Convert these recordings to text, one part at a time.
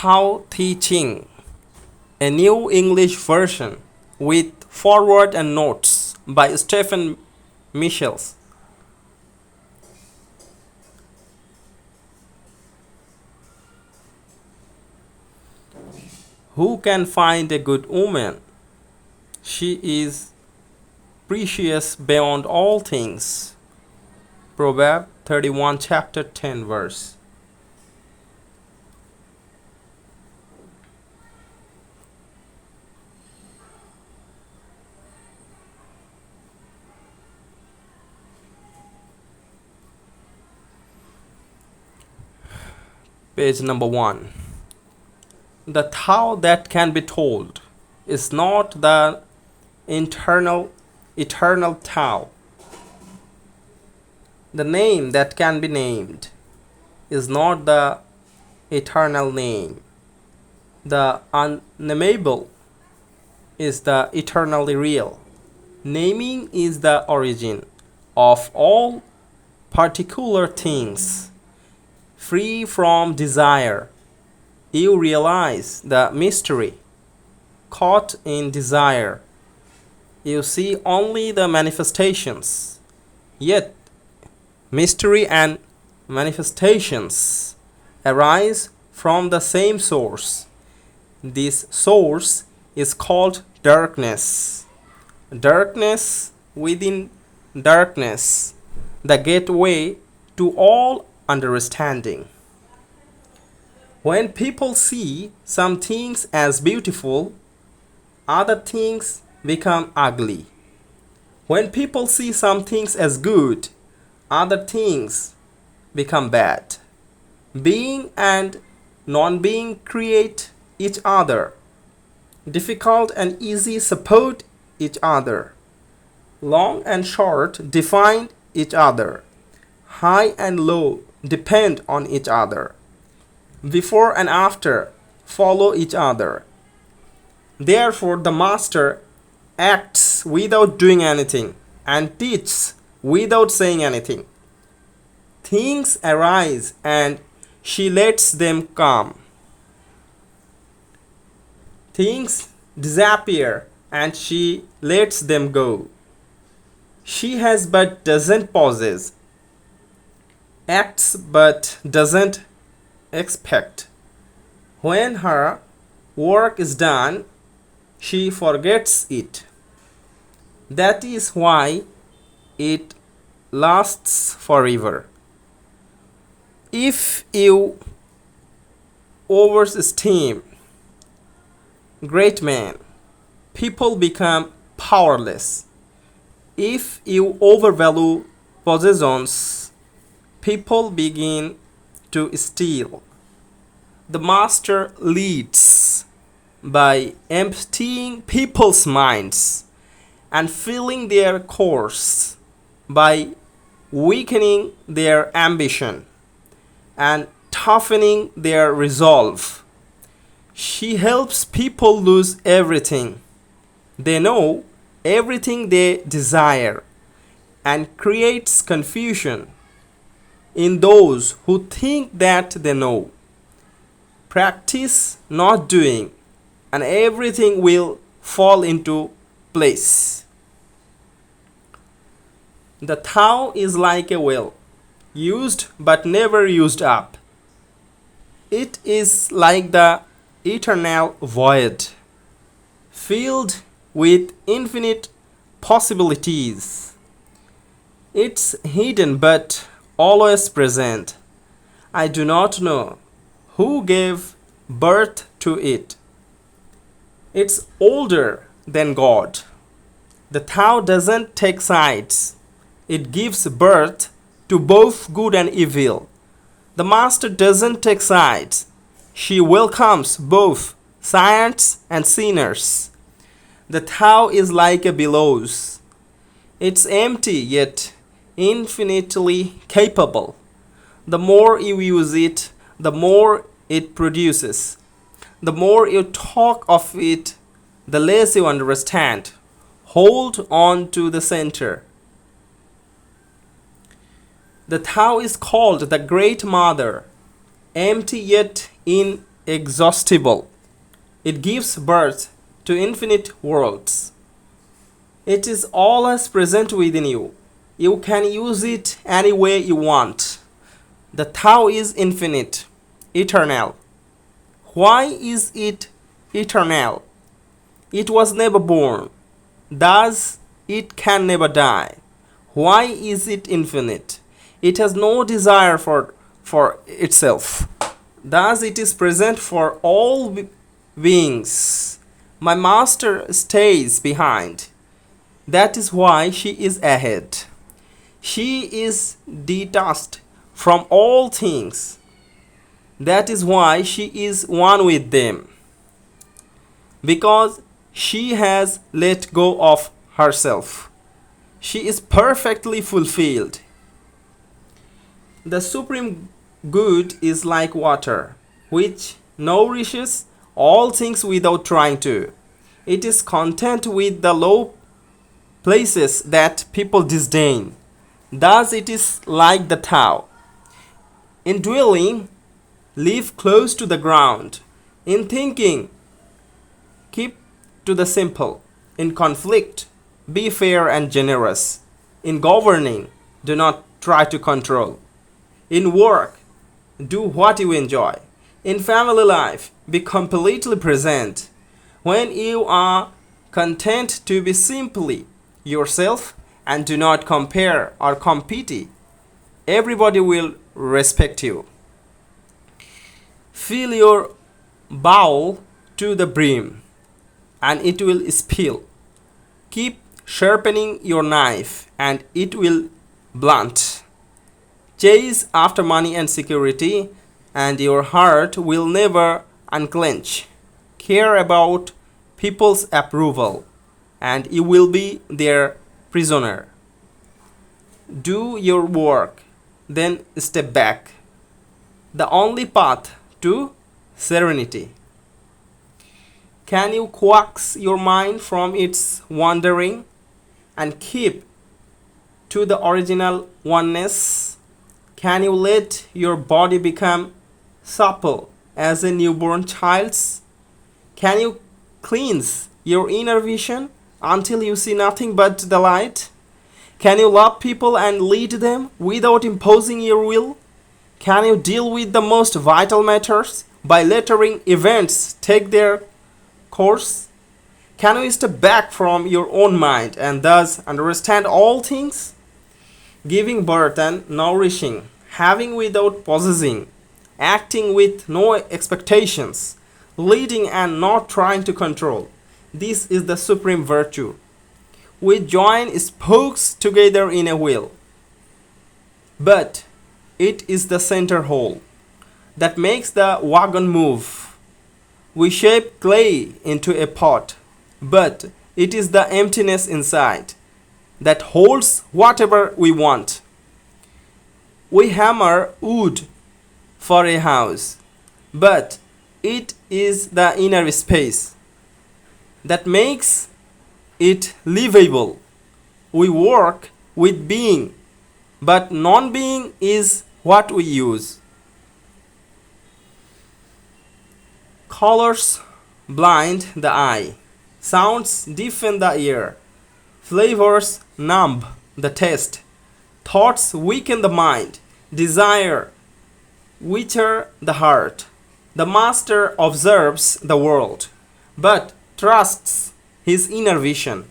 Tao Ti Ching, a new English version with foreword and notes by Stephen Michels. Who can find a good woman? She is precious beyond all things. Proverbs 31 chapter 10 verse. Page number 1. The Tao that can be told is not the eternal Tao. The name that can be named is not the eternal name. The unnameable is the eternally real. Naming is the origin of all particular things. Free from desire, you realize the mystery. Caught in desire, you see only the manifestations. Yet, mystery and manifestations arise from the same source. This source is called darkness. Darkness within darkness, the gateway to all understanding. When people see some things as beautiful, other things become ugly. When people see some things as good, other things become bad. Being and non-being create each other. Difficult and easy support each other. Long and short define each other. High and low depend on each other. Before and after follow each other. Therefore, the master acts without doing anything and teaches without saying anything. Things arise and she lets them come. Things disappear and she lets them go. She has but doesn't possess. Acts but doesn't expect. When her work is done, she forgets it. That is why it lasts forever. If you overesteem great men, people become powerless. If you overvalue possessions, people begin to steal. The master leads by emptying people's minds and filling their course, by weakening their ambition and toughening their resolve. She helps people lose everything. They know everything they desire and creates confusion in those who think that they know. Practice not doing, and everything will fall into place. The Tao is like a well, used but never used up. It is like the eternal void, filled with infinite possibilities. It's hidden but always present. I do not know who gave birth to it. It's older than God. The Tao doesn't take sides. It gives birth to both good and evil. The master doesn't take sides. She welcomes both saints and sinners. The Tao is like a bellows. It's empty yet infinitely capable. The more you use it, the more it produces. The more you talk of it, the less you understand. Hold on to the center. The Tao is called the Great Mother, empty yet inexhaustible. It gives birth to infinite worlds. It is always present within you. You can use it any way you want. The Tao is infinite, eternal. Why is it eternal? It was never born. Thus, it can never die. Why is it infinite? It has no desire for itself. Thus, it is present for all beings. My master stays behind. That is why she is ahead. She is detached from all things. That is why she is one with them. Because she has let go of herself. She is perfectly fulfilled. The supreme good is like water, which nourishes all things without trying to. It is content with the low places that people disdain. Thus it is like the Tao. In dwelling, live close to the ground. In thinking, keep to the simple. In conflict, be fair and generous. In governing, do not try to control. In work, do what you enjoy. In family life, be completely present. When you are content to be simply yourself and do not compare or compete, everybody will respect you. Fill your bowl to the brim and it will spill. Keep sharpening your knife and it will blunt. Chase after money and security and your heart will never unclench. Care about people's approval and you will be their prisoner. Do your work, then step back. The only path to serenity. Can you coax your mind from its wandering and keep to the original oneness? Can you let your body become supple as a newborn child's? Can you cleanse your inner vision until you see nothing but the light? Can you love people and lead them without imposing your will? Can you deal with the most vital matters by letting events take their course? Can you step back from your own mind and thus understand all things? Giving birth and nourishing, having without possessing, acting with no expectations, leading and not trying to control. This is the supreme virtue. We join spokes together in a wheel, but it is the center whole that makes the wagon move. We shape clay into a pot, but it is the emptiness inside that holds whatever we want. We hammer wood for a house, but it is the inner space that makes it livable. We work with being, but non-being is what we use. Colors blind the eye, sounds deafen the ear, flavors numb the taste, thoughts weaken the mind, desire wither the heart. The master observes the world, but trusts his inner vision.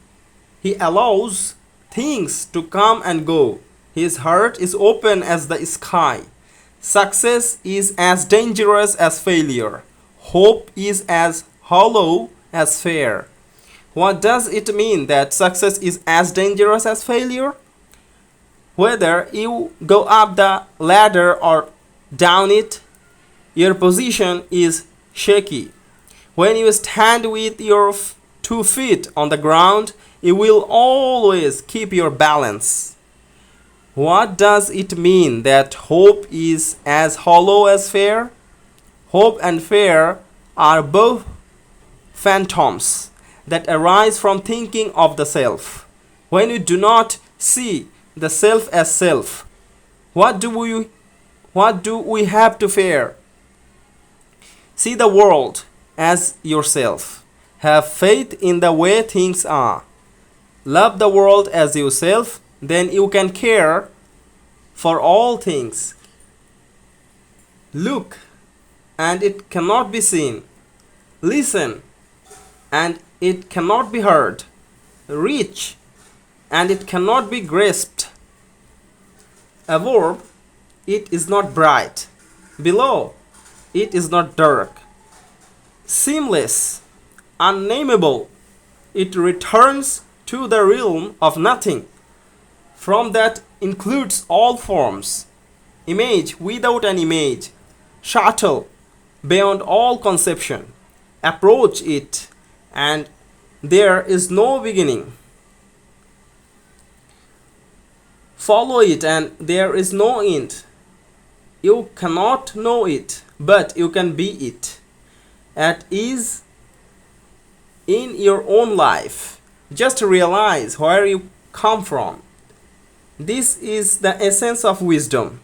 He allows things to come and go. His heart is open as the sky. Success is as dangerous as failure. Hope is as hollow as fear. What does it mean that success is as dangerous as failure? Whether you go up the ladder or down it, your position is shaky. When you stand with your 2 feet on the ground, you will always keep your balance. What does it mean that hope is as hollow as fear? Hope and fear are both phantoms that arise from thinking of the self. When you do not see the self as self, what do we have to fear? See the world as yourself. Have faith in the way things are. Love the world as yourself, then you can care for all things. Look, and it cannot be seen. Listen, and it cannot be heard. Reach, and it cannot be grasped. A verb, it is not bright. Below, it is not dark. Seamless, unnameable, it returns to the realm of nothing. From that includes all forms. Image without an image. Shuttle, beyond all conception. Approach it, and there is no beginning. Follow it, and there is no end. You cannot know it, but you can be it. At ease in your own life. Just realize where you come from. This is the essence of wisdom.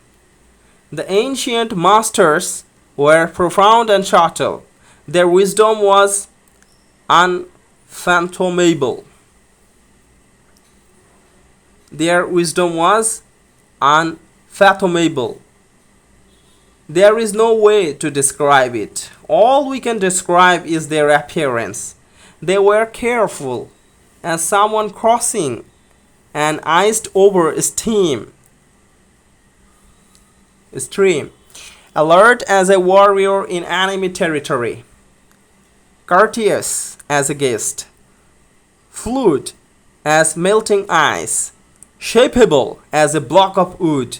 The ancient masters were profound and subtle. Their wisdom was unfathomable. Their wisdom was unfathomable. There is no way to describe it. All we can describe is their appearance. They were careful as someone crossing an iced over stream. Alert as a warrior in enemy territory. Courteous as a guest. Fluid as melting ice. Shapeable as a block of wood.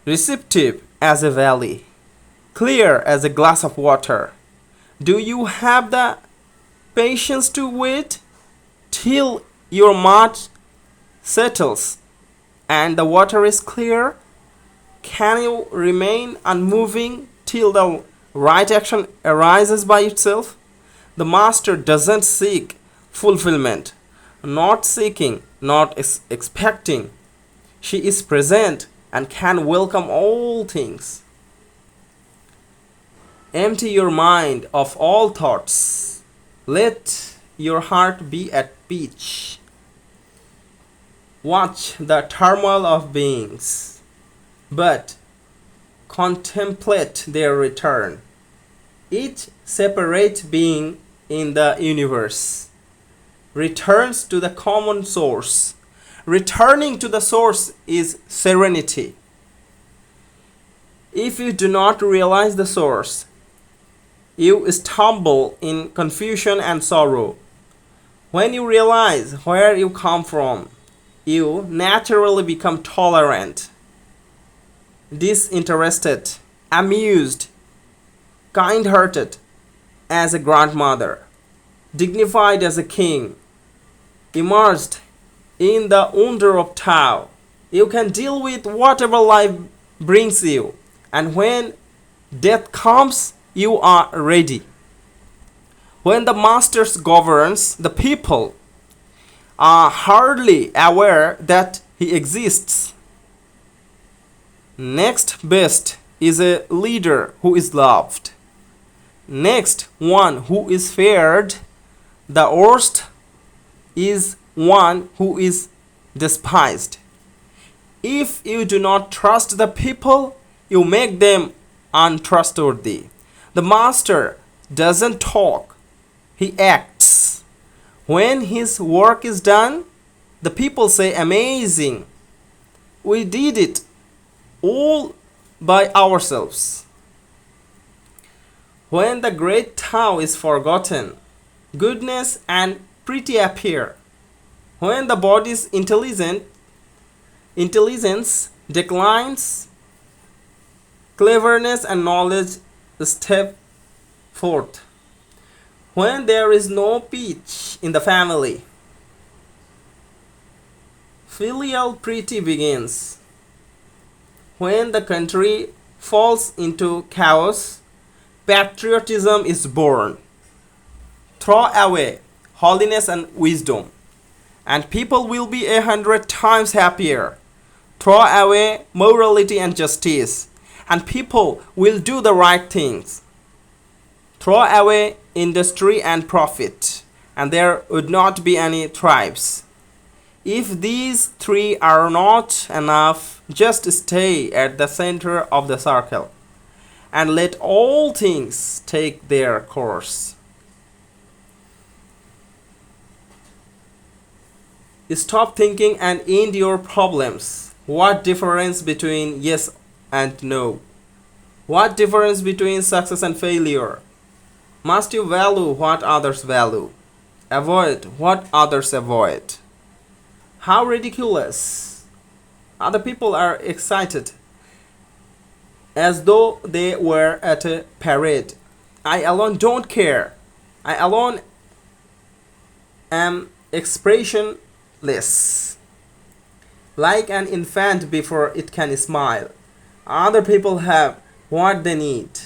Receptive as a valley. Clear as a glass of water. Do you have the patience to wait till your mud settles and the water is clear? Can you remain unmoving till the right action arises by itself? The master doesn't seek fulfillment, not seeking, not expecting. She is present and can welcome all things. Empty your mind of all thoughts. Let your heart be at peace. Watch the turmoil of beings, but contemplate their return. Each separate being in the universe returns to the common source. Returning to the source is serenity. If you do not realize the source, you stumble in confusion and sorrow. When you realize where you come from, you naturally become tolerant, disinterested, amused, kind-hearted as a grandmother, dignified as a king, immersed in the wonder of Tao. You can deal with whatever life brings you, and when death comes, you are ready. When the master governs, the people are hardly aware that he exists. Next best is a leader who is loved. Next, one who is feared. The worst is one who is despised. If you do not trust the people, you make them untrustworthy. The master doesn't talk, he acts. When his work is done, the people say, "Amazing! We did it all by ourselves." When the great Tao is forgotten, goodness and pity appear. When the body's intelligence declines, cleverness and knowledge step forth. When there is no peace in the family, filial piety begins. When the country falls into chaos, patriotism is born. Throw away holiness and wisdom, and people will be 100 times happier. Throw away morality and justice, and people will do the right things. Throw away industry and profit, and there would not be any tribes. If these three are not enough, just stay at the center of the circle and let all things take their course. Stop thinking and end your problems. What difference between yes and no? What difference between success and failure? Must you value what others value? Avoid what others avoid. How ridiculous! Other people are excited as though they were at a parade. I alone don't care. I alone am expressionless, like an infant before it can smile. Other people have what they need.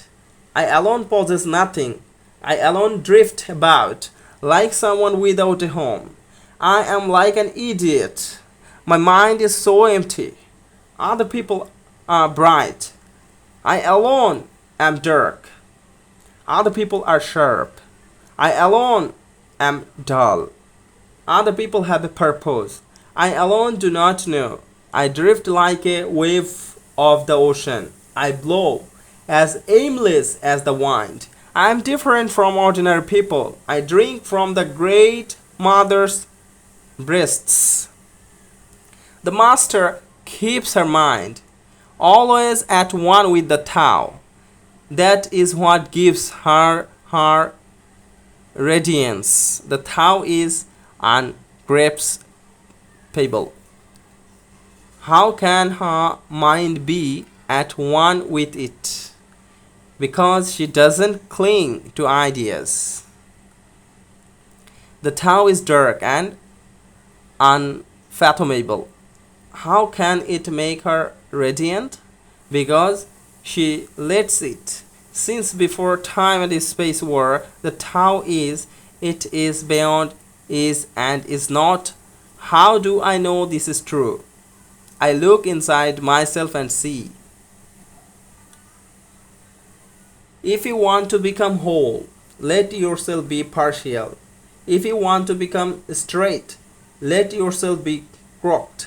I alone possess nothing. I alone drift about like someone without a home. I am like an idiot. My mind is so empty. Other people are bright. I alone am dark. Other people are sharp. I alone am dull. Other people have a purpose. I alone do not know. I drift like a wave of the ocean. I blow as aimless as the wind. I am different from ordinary people. I drink from the great mother's breasts. The master keeps her mind always at one with the Tao. That is what gives her her radiance. The Tao is ungraspable. How can her mind be at one with it? Because she doesn't cling to ideas. The Tao is dark and unfathomable. How can it make her radiant? Because she lets it. Since before time and space were, the Tao is, it is beyond, is and is not. How do I know this is true? I look inside myself and see. If you want to become whole, let yourself be partial. If you want to become straight, let yourself be crooked.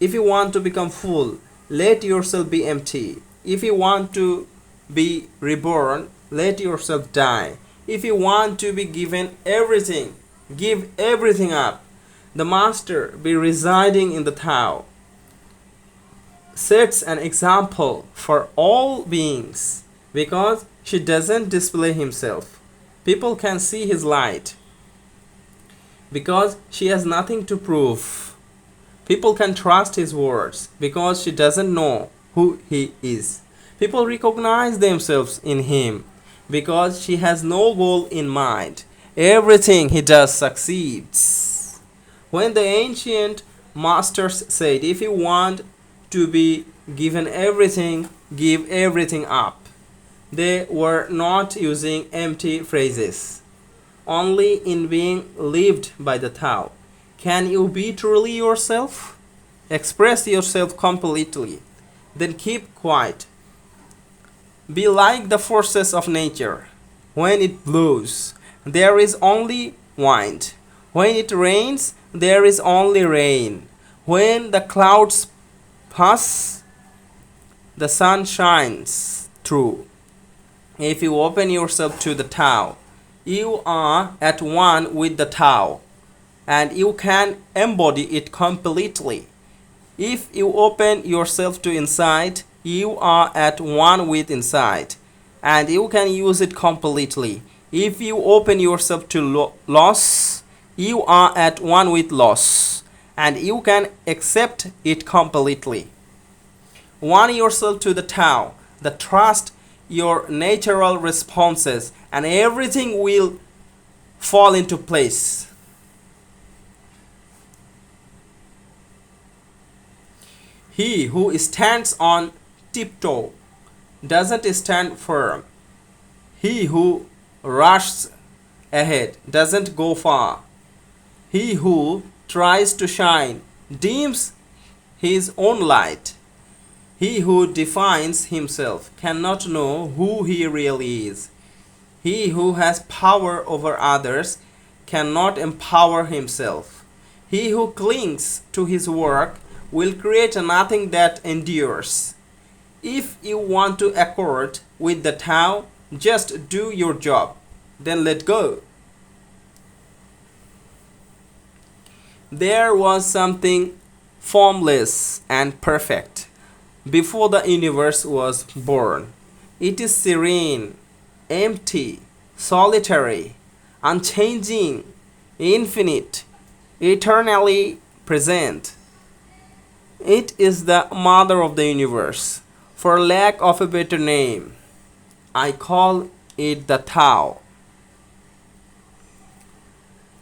If you want to become full, let yourself be empty. If you want to be reborn, let yourself die. If you want to be given everything, give everything up. The Master, be residing in the Tao, sets an example for all beings because she doesn't display himself. People can see his light because she has nothing to prove. People can trust his words because she doesn't know who he is. People recognize themselves in him because she has no goal in mind. Everything he does succeeds. When the ancient masters said, if you want to be given everything, give everything up, they were not using empty phrases. Only in being lived by the Tao can you be truly yourself. Express yourself completely, then keep quiet. Be like the forces of nature. When it blows, there is only wind. When it rains, there is only rain. When the clouds pass, the sun shines through. If you open yourself to the Tao, you are at one with the Tao, and you can embody it completely. If you open yourself to inside, you are at one with inside, and you can use it completely. If you open yourself to loss, you are at one with loss, and you can accept it completely. Want yourself to the Tao, the trust your natural responses, and everything will fall into place. He who stands on tiptoe doesn't stand firm. He who rushes ahead doesn't go far. He who tries to shine dims his own light. He who defines himself cannot know who he really is. He who has power over others cannot empower himself. He who clings to his work will create nothing that endures. If you want to accord with the Tao, just do your job, then let go. There was something formless and perfect before the universe was born. It is serene, empty, solitary, unchanging, infinite, eternally present. It is the mother of the universe. For lack of a better name, I call it the Tao.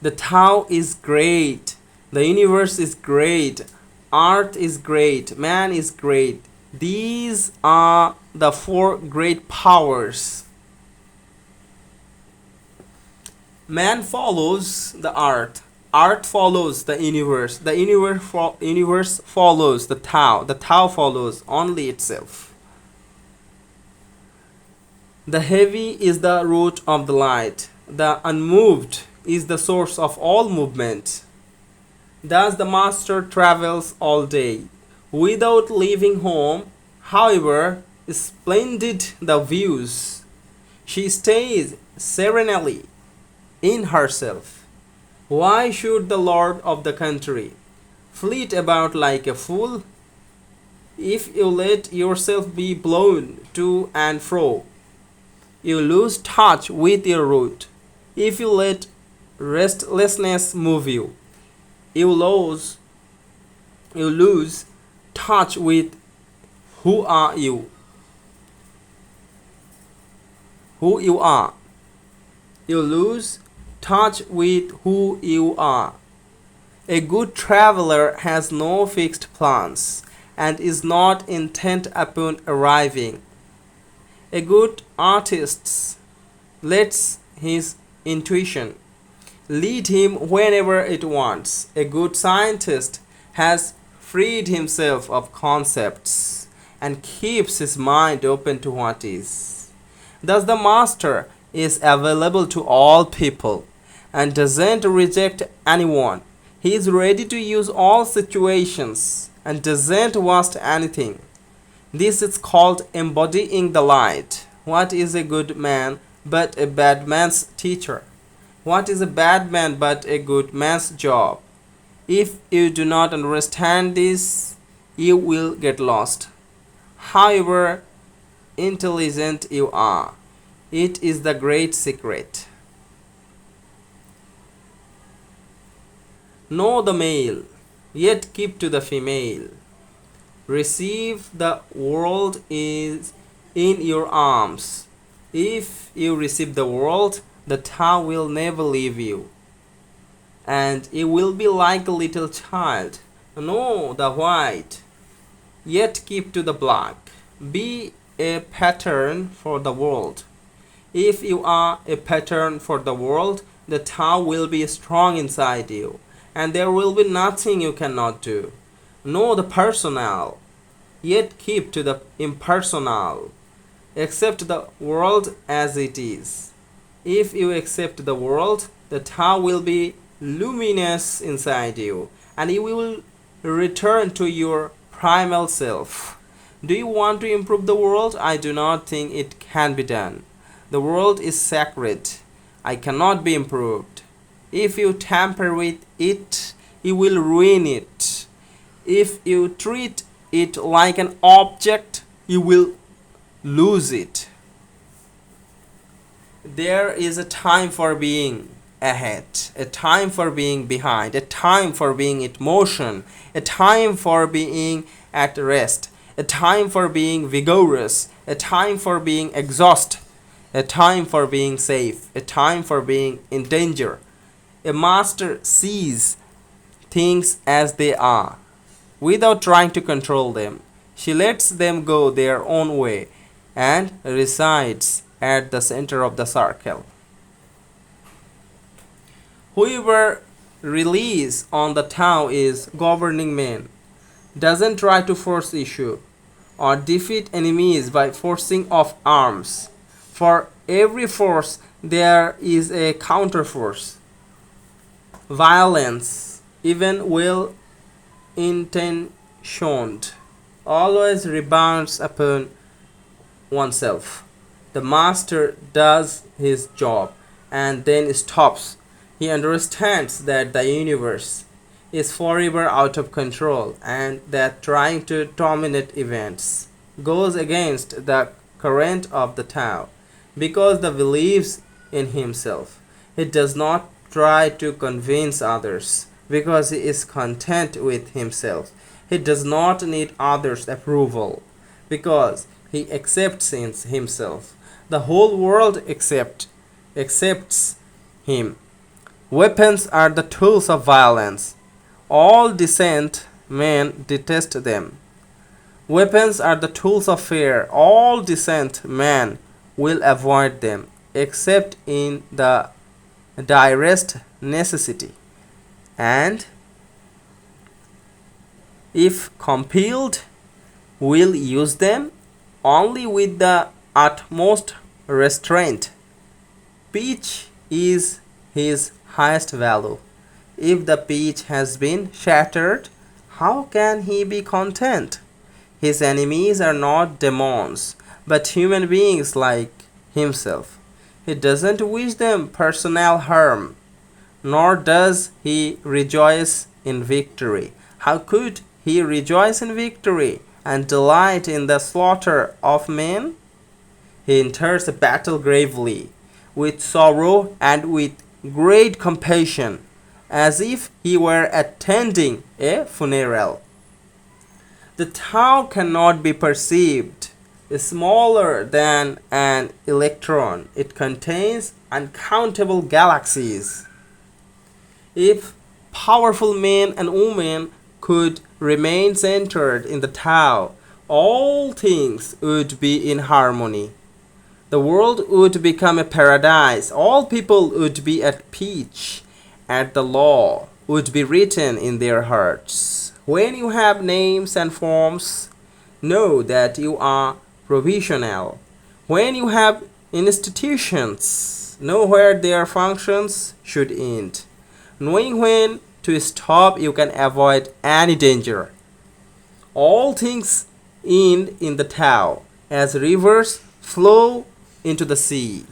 The Tao is great. The universe is great. Art is great. Man is great. These are the four great powers. Man follows the art. Art follows the universe. The universe follows the Tao. The Tao follows only itself. The heavy is the root of the light. The unmoved is the source of all movement. Thus the master travels all day without leaving home, however splendid the views. She stays serenely in herself. Why should the lord of the country flit about like a fool? If you let yourself be blown to and fro, you lose touch with your root. If you let restlessness move you, you lose touch with who are you. Who you are. You lose touch with who you are. A good traveler has no fixed plans and is not intent upon arriving. A good artist lets his intuition lead him whenever it wants. A good scientist has freed himself of concepts and keeps his mind open to what is. Thus the master is available to all people and doesn't reject anyone. He is ready to use all situations and doesn't waste anything. This is called embodying the light. What is a good man but a bad man's teacher? What is a bad man but a good man's job? If you do not understand this, you will get lost. However intelligent you are, it is the great secret. Know the male, yet keep to the female. Receive the world is in your arms. If you receive the world, the Tao will never leave you, and you will be like a little child. Know the white, yet keep to the black. Be a pattern for the world. If you are a pattern for the world, the Tao will be strong inside you, and there will be nothing you cannot do. Know the personal, yet keep to the impersonal. Accept the world as it is. If you accept the world, the Tao will be luminous inside you, and you will return to your primal self. Do you want to improve the world? I do not think it can be done. The world is sacred. I cannot be improved. If you tamper with it, you will ruin it. If you treat it like an object, you will lose it. There is a time for being ahead, a time for being behind, a time for being in motion, a time for being at rest, a time for being vigorous, a time for being exhausted, a time for being safe, a time for being in danger. A master sees things as they are without trying to control them. She lets them go their own way and resides at the center of the circle. Whoever relies on the Tao is governing men, doesn't try to force issue or defeat enemies by forcing of arms. For every force there is a counterforce. Violence, even well intentioned, always rebounds upon oneself. The master does his job and then stops. He understands that the universe is forever out of control and that trying to dominate events goes against the current of the Tao. Because the believes in himself, he does not try to convince others because he is content with himself. He does not need others' approval because he accepts himself. The whole world accepts him. Weapons are the tools of violence. All decent men detest them. Weapons are the tools of fear. All decent men will avoid them, except in the direst necessity. And if compelled, will use them only with the utmost restraint. Peace is his highest value. If the peach has been shattered, how can he be content? His enemies are not demons, but human beings like himself. He doesn't wish them personal harm, nor does he rejoice in victory. How could he rejoice in victory and delight in the slaughter of men? He enters the battle gravely, with sorrow and with great compassion, as if he were attending a funeral. The Tao cannot be perceived, smaller than an electron. It contains uncountable galaxies. If powerful men and women could remain centered in the Tao, all things would be in harmony. The world would become a paradise. All people would be at peace, and the law would be written in their hearts. When you have names and forms, know that you are provisional. When you have institutions, know where their functions should end. Knowing when to stop, you can avoid any danger. All things end in the Tao, as rivers flow into the sea.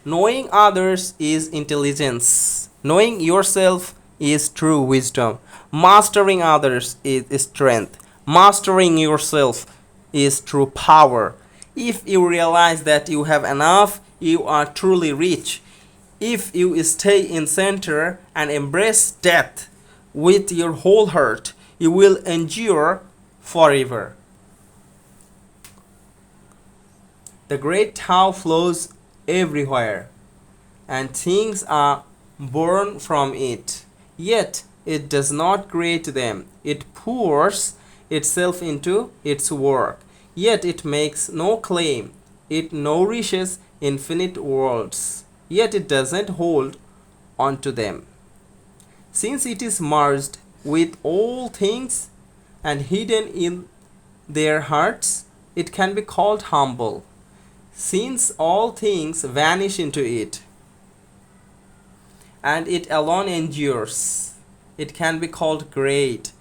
Knowing others is intelligence. Knowing yourself is true wisdom. Mastering others is strength. Mastering yourself is true power. If you realize that you have enough, you are truly rich. If you stay in center and embrace death with your whole heart, you will endure forever. The great Tao flows everywhere, and things are born from it. Yet it does not create them. It pours itself into its work. Yet it makes no claim. It nourishes infinite worlds. Yet it doesn't hold onto them. Since it is merged with all things and hidden in their hearts, it can be called humble. Since all things vanish into it, and it alone endures, it can be called great.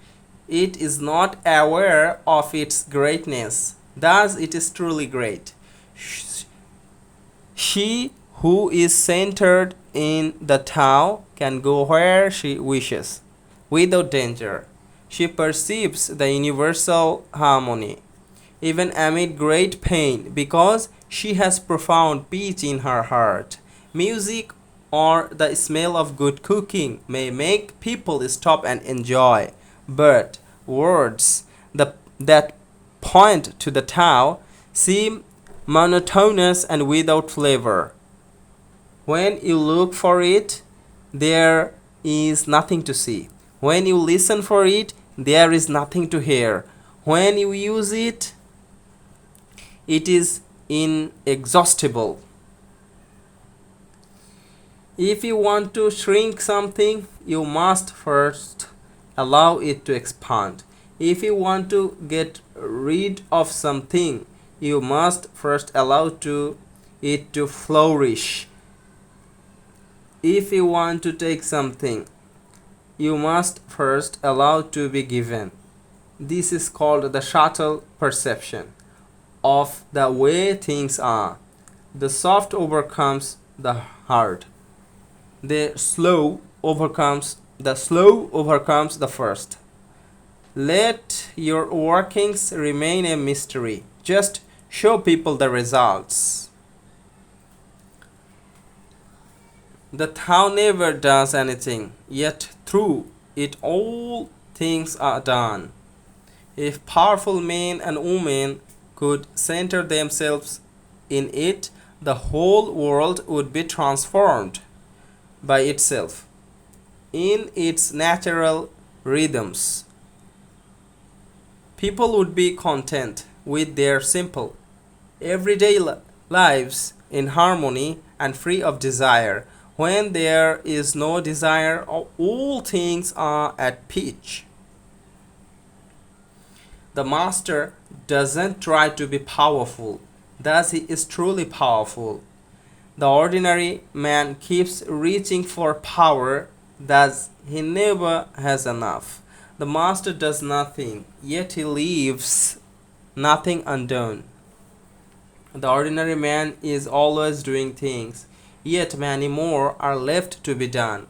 It is not aware of its greatness, thus it is truly great. She who is centered in the Tao can go where she wishes, without danger. She perceives the universal harmony, even amid great pain, because she has profound peace in her heart. Music or the smell of good cooking may make people stop and enjoy, but words that point to the Tao seem monotonous and without flavor. When you look for it, there is nothing to see. When you listen for it, there is nothing to hear. When you use it, it is inexhaustible. If you want to shrink something, you must first allow it to expand. If you want to get rid of something, you must first allow to it to flourish. If you want to take something, you must first allow to be given. This is called the subtle perception of the way things are. The soft overcomes the hard. The slow overcomes the first. Let your workings remain a mystery. Just show people the results. The Tao never does anything, yet through it all things are done. If powerful men and women could center themselves in it, the whole world would be transformed by itself in its natural rhythms. People would be content with their simple, everyday lives in harmony and free of desire. When there is no desire, all things are at peace. The master doesn't try to be powerful, thus he is truly powerful. The ordinary man keeps reaching for power, thus he never has enough. The master does nothing, yet he leaves nothing undone. The ordinary man is always doing things, yet many more are left to be done.